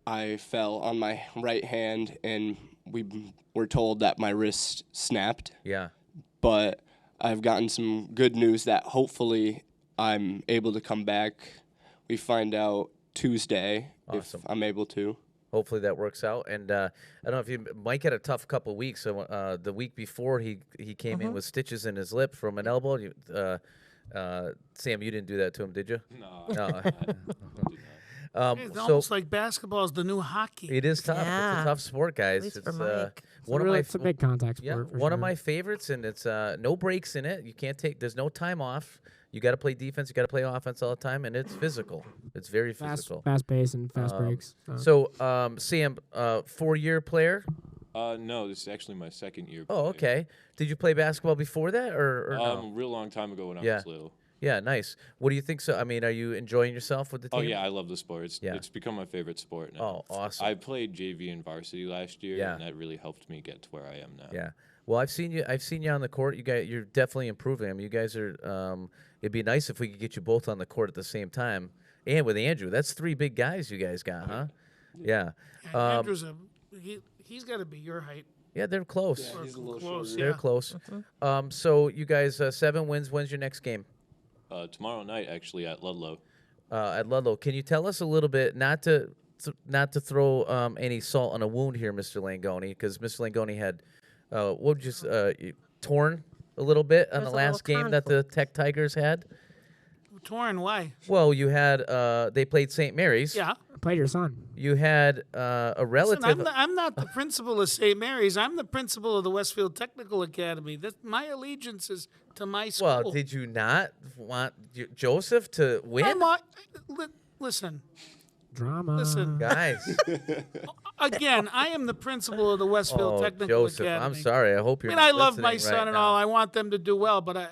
I fell on my right hand, and we were told that my wrist snapped. Yeah. But I've gotten some good news that hopefully I'm able to come back. We find out Tuesday if I'm able to. Hopefully that works out. And I don't know if Mike had a tough couple of weeks. So the week before he came in with stitches in his lip from an elbow. Sam, you didn't do that to him, did you? No. It's almost like basketball is the new hockey. It is tough. Yeah. It's a tough sport, guys. At least It's for Mike. It's a big contact sport. One of my favorites, and it's no breaks in it. You can't take. There's no time off. You got to play defense. You got to play offense all the time, and it's physical. It's very physical. Fast pace and fast breaks. So, Sam, 4-year player. No, this is actually my second year. Oh, okay. Did you play basketball before that, or no? A real long time ago when I was little. Yeah, nice. What do you think? So, I mean, are you enjoying yourself with the team? Oh yeah, I love the sport. It's become my favorite sport now. Oh, awesome. I played JV and varsity last year, Yeah. and that really helped me get to where I am now. Yeah. Well, I've seen you on the court. You're definitely improving. I mean, you guys are. It'd be nice if we could get you both on the court at the same time, and with Andrew. That's 3 big guys you guys got, huh? Yeah. Andrew's he's got to be your height. Yeah, they're close. Yeah, he's a little Close, shorter. They're close. So you guys 7 wins. When's your next game? Tomorrow night, actually, at Ludlow. At Ludlow. Can you tell us a little bit, not to throw any salt on a wound here, Mr. Langoni, because Mr. Langoni had torn a little bit on There's the a last game that the Tech Tigers had? Torn, why? Well, you had they played St. Mary's. Yeah. I played your son. You had a relative. Listen, I'm not the principal of St. Mary's. I'm the principal of the Westfield Technical Academy. My allegiance is to my school. Well, did you not want Joseph to win? Listen. Drama. Listen. Guys. Again, I am the principal of the Westfield Technical Joseph, Academy. I'm sorry. I hope you're I mean, not I love my listening son right and now. all. I want them to do well, but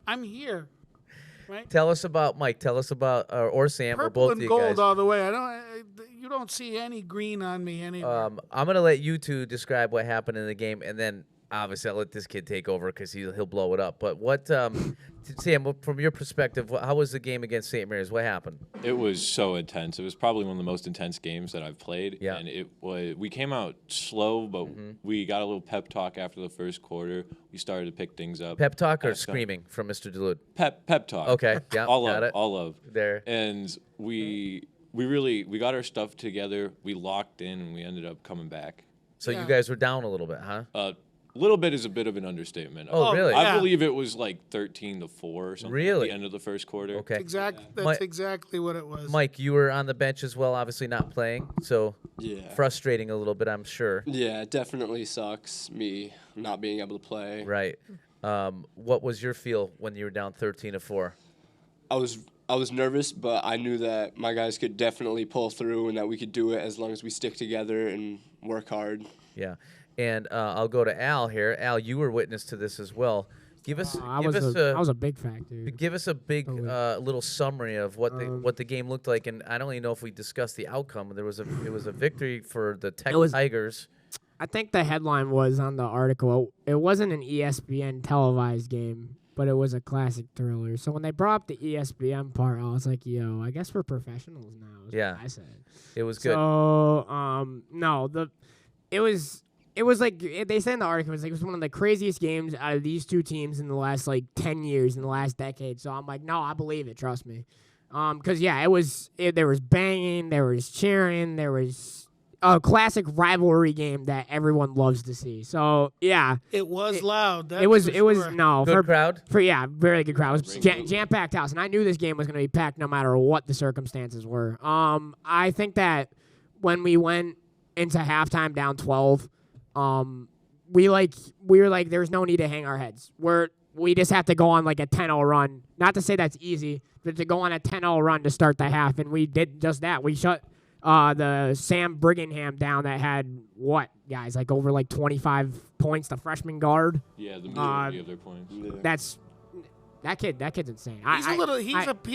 I'm here. Right? Tell us about Mike. Tell us about or Sam or Purple both and of you gold guys. all the way. You don't see any green on me anywhere. I'm gonna let you two describe what happened in the game, and then obviously I'll let this kid take over because he'll blow it up. But what, Sam, from your perspective, how was the game against St. Mary's? What happened? It was so intense. It was probably one of the most intense games that I've played. Yeah. And we came out slow, but we got a little pep talk after the first quarter. We started to pick things up. Pep talk or screaming from Mr. DeLude? Pep talk. Okay. Yeah. all got of it. all of there. And we got our stuff together. We locked in, and we ended up coming back. So you guys were down a little bit, huh? A little bit is a bit of an understatement. Oh, really? I believe it was like 13-4 or something. Really? At the end of the first quarter. Okay. That's exactly what it was. Mike, you were on the bench as well, obviously not playing, so Yeah. frustrating a little bit, I'm sure. Yeah, it definitely sucks, me not being able to play. Right. What was your feel when you were down 13-4? I was nervous, but I knew that my guys could definitely pull through and that we could do it as long as we stick together and work hard. Yeah. And I'll go to Al here. Al, you were witness to this as well. Give us, I was a big factor. Give us a big little summary of what the game looked like, and I don't even know if we discussed the outcome. It was a victory for the Tech Tigers. I think the headline was on the article. It wasn't an ESPN televised game, but it was a classic thriller. So when they brought up the ESPN part, I was like, "Yo, I guess we're professionals now." Is Yeah, what I said. It was good. So it was like they said in the article, it was one of the craziest games out of these two teams in the last 10 years, in the last decade. So I'm like, no, I believe it. Trust me. Because there was banging, there was cheering, there was a classic rivalry game that everyone loves to see. So yeah, it was loud. It was good crowd. Very good crowd. It was jam-packed house, and I knew this game was going to be packed no matter what the circumstances were. I think that when we went into halftime down 12. We were like, there's no need to hang our heads. We just have to go on like a 10-0 run. Not to say that's easy, but to go on a 10-0 run to start the half, and we did just that. We shut the Sam Brigham down that had over 25 points, the freshman guard. Yeah, the majority of their points. That's That kid's insane. He's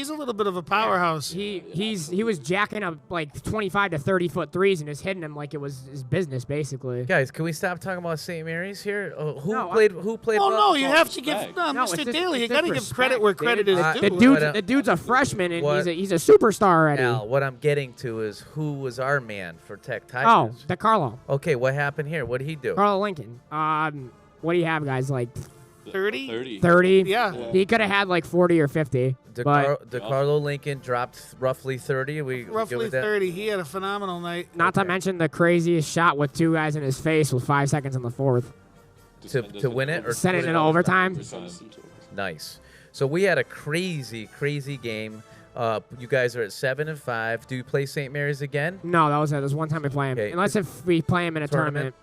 a little bit of a powerhouse. He was jacking up like 25 to 30 foot threes and just hitting them like it was his business basically. Guys, can we stop talking about St. Mary's here? Who played? Oh no, well? you have to give Mr. Daly. You got to give credit where credit is due. The dude's a freshman and he's a superstar already. Al, what I'm getting to is who was our man for Tech Tigers? Oh, DeCarlo. Okay, what happened here? What did he do? Carlo Lincoln. What do you have, guys? Like 30? 30? Yeah. He could have had like 40 or 50. DeCarlo Lincoln dropped roughly 30. We Roughly good with that? 30. He had a phenomenal night. Not to mention the craziest shot with 2 guys in his face with 5 seconds in the fourth. To win it or send it in overtime. Nice. So we had a crazy game. You guys are at 7-5. Do you play St. Mary's again? No, that was it. There's one time we play him. Okay. Unless if we play him in a tournament.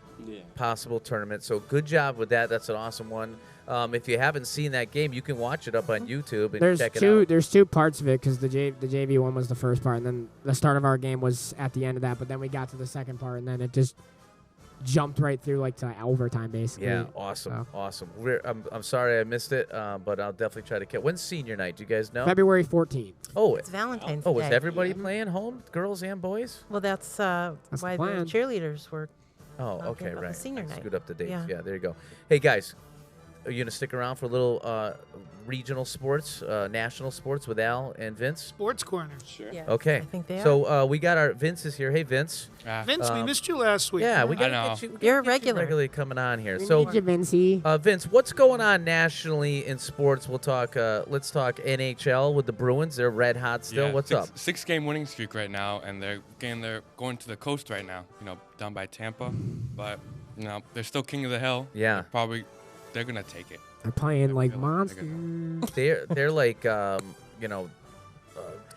Possible tournament. So good job with that. That's an awesome one. If you haven't seen that game, you can watch it up on YouTube and check it out. There's 2 parts of it because the JV one was the first part, and then the start of our game was at the end of that. But then we got to the second part, and then it just jumped right through like to overtime basically. Yeah, awesome. I'm sorry I missed it, but I'll definitely try to catch. When's senior night? Do you guys know? February 14th. Oh, It's Valentine's Oh, Day. is everybody playing home, girls and boys? Well, that's why the plan. cheerleaders were. Oh, talking okay, about the right. senior I night. screwed up the dates. Yeah. Yeah, there you go. Hey, guys, are you going to stick around for a little regional sports, national sports with Al and Vince? Sports corner. Sure. Yeah, Okay. I think they are. So we got our Vince is here. Hey, Vince. Vince, we missed you last week. Yeah, we got I know. to get you. You're a get you regular. regularly coming on here. We So, need you, Vincey. Vince, what's going on nationally in sports? We'll talk. Let's talk NHL with the Bruins. They're red hot still. Yeah, What's up? 6-game winning streak right now, and they're going to the coast right now. Down by Tampa, but they're still king of the hill. Yeah. They're gonna take it. They're playing like They're monsters. They're like going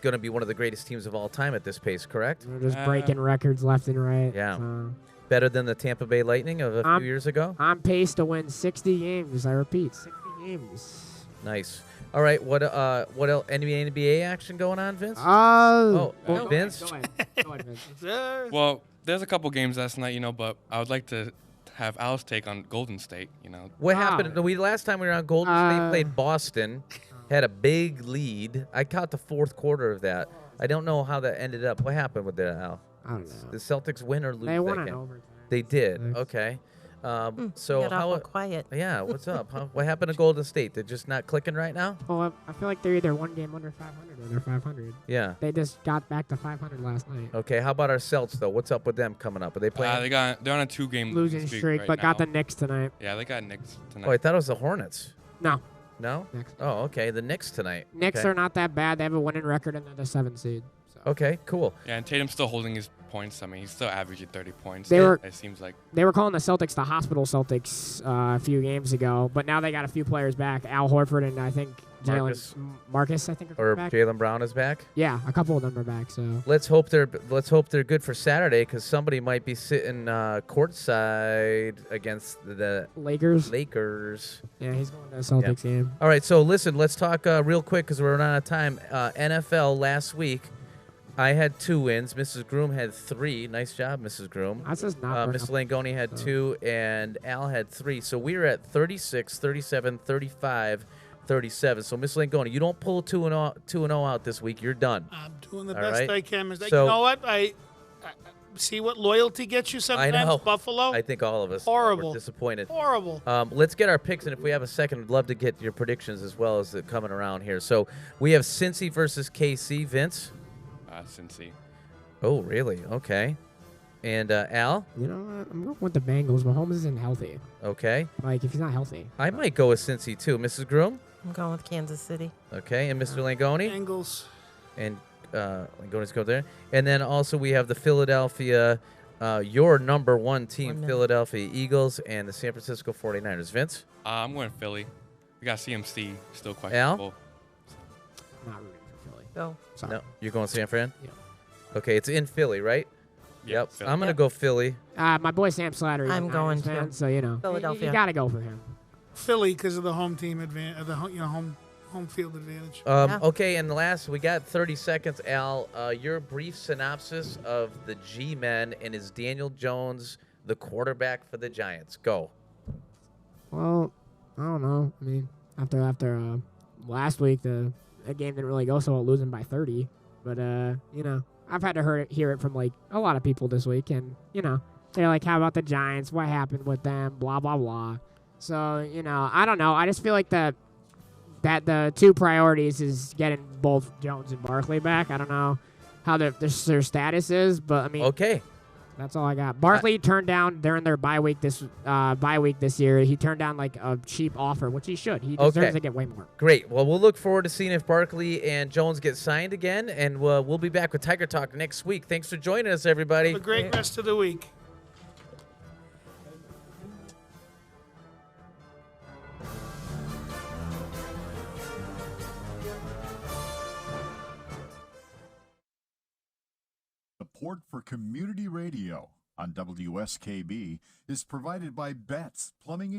to be one of the greatest teams of all time at this pace. Correct? They're just breaking records left and right. Yeah. So Better than the Tampa Bay Lightning of a few years ago. I'm paced to win 60 games. I repeat, 60 games. Nice. All right. What else? NBA action going on, Vince? Vince. Go ahead, Vince. Well, there's a couple games last night, but I would like to have Al's take on Golden State. What happened? Last time we were on Golden State played Boston, had a big lead. I caught the fourth quarter of that. I don't know how that ended up. What happened with that, Al? I don't know. The Celtics win or lose? They won that in game? overtime. They did. Okay. So got awful quiet. Yeah. What's up? What happened to Golden State? They're just not clicking right now. Well, I feel like they're either one game under 500 or they're 500. Yeah. They just got back to 500 last night. Okay. How about our Celts though? What's up with them coming up? Are they playing? They're on a 2-game Losing streak, right but got now. the Knicks tonight. Yeah, they got Knicks tonight. Oh, I thought it was the Hornets. No. No? Knicks. Oh, okay. The Knicks tonight. Knicks okay. are not that bad. They have a winning record and they're the 7th seed. So. Okay, cool. Yeah, and Tatum's still holding his points. I mean, he's still averaging 30 points. It seems like. They were calling the Celtics the hospital Celtics a few games ago, but now they got a few players back. Al Horford and I think Marcus, I think, are back. Jaylen Brown is back. Yeah, a couple of them are back. So let's hope they're good for Saturday because somebody might be sitting courtside against the Lakers. Yeah, he's going to the Celtics game. All right, so listen, let's talk real quick because we're running out of time. NFL last week. I had 2 wins. Mrs. Groom had 3. Nice job, Mrs. Groom. That's just not Mr. Langoni had 2, and Al had 3. So we were at 36, 37, 35, 37. So, Miss Langoni, you don't pull 2-0 out this week. You're done. I'm doing the All best right? I can. So- You know what? I see what loyalty gets you sometimes. I know. Buffalo. I think all of us Horrible. were disappointed. Horrible. Let's get our picks, and if we have a second, I'd love to get your predictions as well as coming around here. So we have Cincy versus KC. Vince? Cincy. Oh, really? Okay. And Al? You know what? I'm going with the Bengals. Mahomes isn't healthy. Okay. Like, if he's not healthy. I might go with Cincy, too. Mrs. Groom? I'm going with Kansas City. Okay. And Mr. Langoni? Bengals. And Langoni's go there. And then also we have the Philadelphia, your number 1 team, Philadelphia Eagles, and the San Francisco 49ers. Vince? I'm going Philly. We got CMC still Al? questionable. Not rooting for Philly. Go. Sorry. No. You're going San Fran? Yeah. Okay. It's in Philly, right? Yep. Philly. I'm going to go Philly. My boy Sam Slattery. I'm going fan, to. so you know. Philadelphia. You got to go for him. Philly because of the home team advantage, the home field advantage. Okay, and last, we got 30 seconds, Al. Your brief synopsis of the G-Men, and is Daniel Jones the quarterback for the Giants? Go. Well, I don't know. I mean, after last week a game didn't really go so well, losing by 30. But I've had to hear it from like a lot of people this week, and they're like, "How about the Giants? What happened with them? Blah blah blah." So I don't know. I just feel like that the two priorities is getting both Jones and Barkley back. I don't know how their status is, but I mean, okay. That's all I got. Barkley turned down during their bye week this year. He turned down like a cheap offer, which he should. He deserves to get way more. Great. Well, we'll look forward to seeing if Barkley and Jones get signed again, and we'll be back with Tiger Talk next week. Thanks for joining us, everybody. Have a great rest of the week. Support for community radio on WSKB is provided by Betts Plumbing and